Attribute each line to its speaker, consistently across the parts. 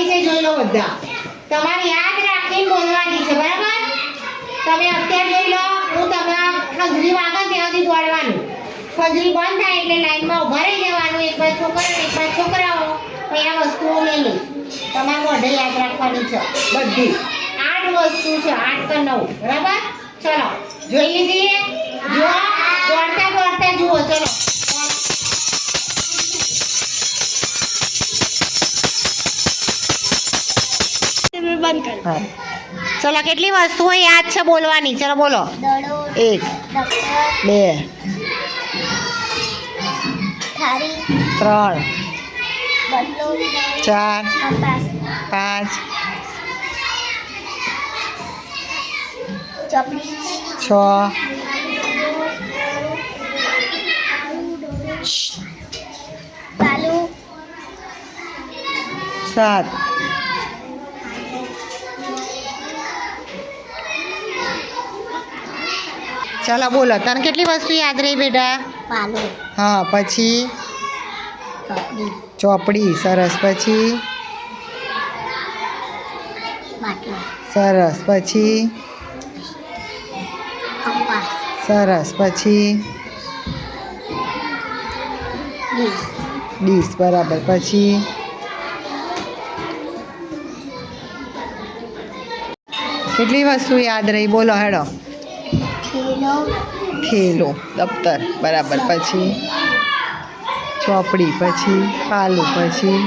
Speaker 1: કઈ છે જોઈ લો બધા. તમારે યાદ રાખીને બોલવાની છે બરાબર. તમે અત્યારે જોઈ લો હું તમને ખજરી વાગે ત્યાંથી દોડવાનું. ખજરી બંધ થાય એટલે લાઈનમાં ઊભા રહી જવાનું. એક બાજુ છોકરા એક બાજુ છોકરાઓ. પછી આ વસ્તુઓ લઈ લે. તમારે મોઢે યાદ રાખવાની છે બધી. 8 વસ્તુ છે 8 કે 9 બરાબર. ચલો જોઈ લીધી. જો દોડતા દોડતા જુઓ ચલો. ચલો કેટલી વસ્તુઓ યાદ છે બોલવાની. ચલો બોલો. 1 2 3 4 5 6 7 ચાલો બોલો. તને કેટલી વસ્તુ યાદ રહી બેટા? હા પછી ચોપડી. સરસ. પછી સરસ. પછી સરસ. પછી ડીશ. બરાબર. પછી કેટલી વસ્તુ યાદ રહી બોલો હેડો? થેલો. દફતર. બરાબર. પછી ચોપડી. પછી પાલું. પછી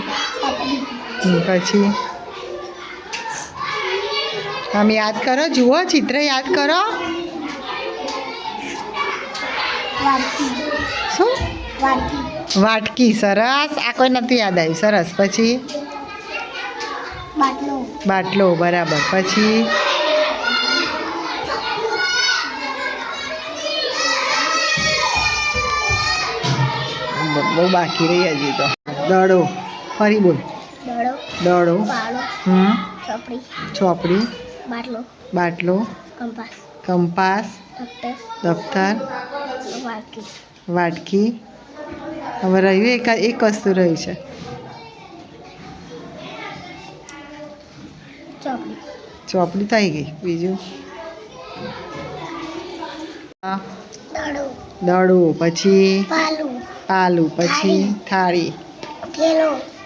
Speaker 1: પછી આમ યાદ કરો. જુઓ ચિત્ર યાદ કરો. શું? વાટકી. સરસ. આ કોઈ નથી યાદ આવ્યું. સરસ. પછી બાટલો. બરાબર. પછી બહુ બાકી રહી હજી તો. દડો. ફરી બોલ. દડો. ચોપડી. બાટલો. કંપાસ. દફતર. વાટકી. હવે રહ્યું એક વસ્તુ રહ્યું છે. ચોપડી થઈ ગઈ. બીજું દડો. પછી પાલું. પછી થાળી.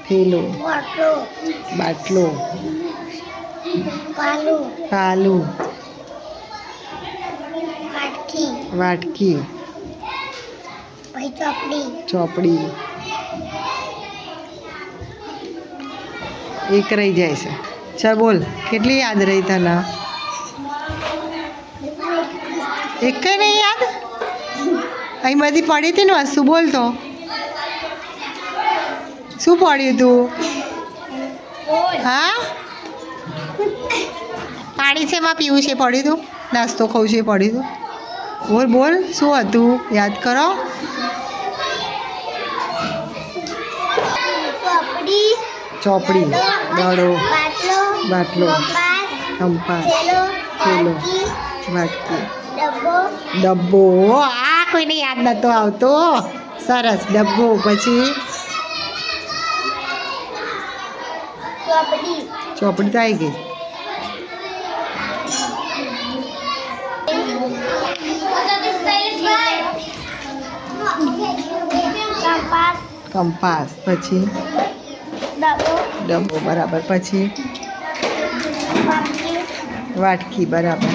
Speaker 1: થેલો. બાટલો. પાલું. વાટકી. ચોપડી. એક રહી જાય છે. ચાલ બોલ. કેટલી યાદ રહી તને? એક કઈ નહીં યાદ? અહીં બધી પડી હતી ને વસ્તુ. બોલતો શું પડ્યું તું? હા પાણી છે એમાં પીવું છે પડ્યું તું? નાસ્તો ખાવું છે પડ્યું તું? બોલ બોલ શું હતું યાદ કરો. ચોપડી. દડો. બાટલો. કંપાસ. થેલો. વાટકી. ડબ્બો. આ કોઈને યાદ નતો આવતો. સરસ. ડબ્બો. પછી ચોપડી તો આવી ગઈ. કંપાસ. પછી ડબ્બો. બરાબર. પછી વાટકી. બરાબર.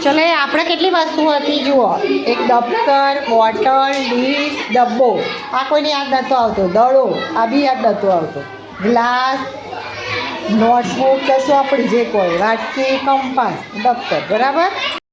Speaker 1: ચલો આપણે કેટલી વસ્તુ હતી જુઓ. એક દફતર, બોટલ, ડીશ, ડબ્બો. આ કોઈને યાદ નહોતો આવતો. દડો. આ બી યાદ નહોતો આવતો. ગ્લાસ, નોટબુક કે ચોપડી જે કોઈ. વાટકી, કંપાસ, દફતર. બરાબર.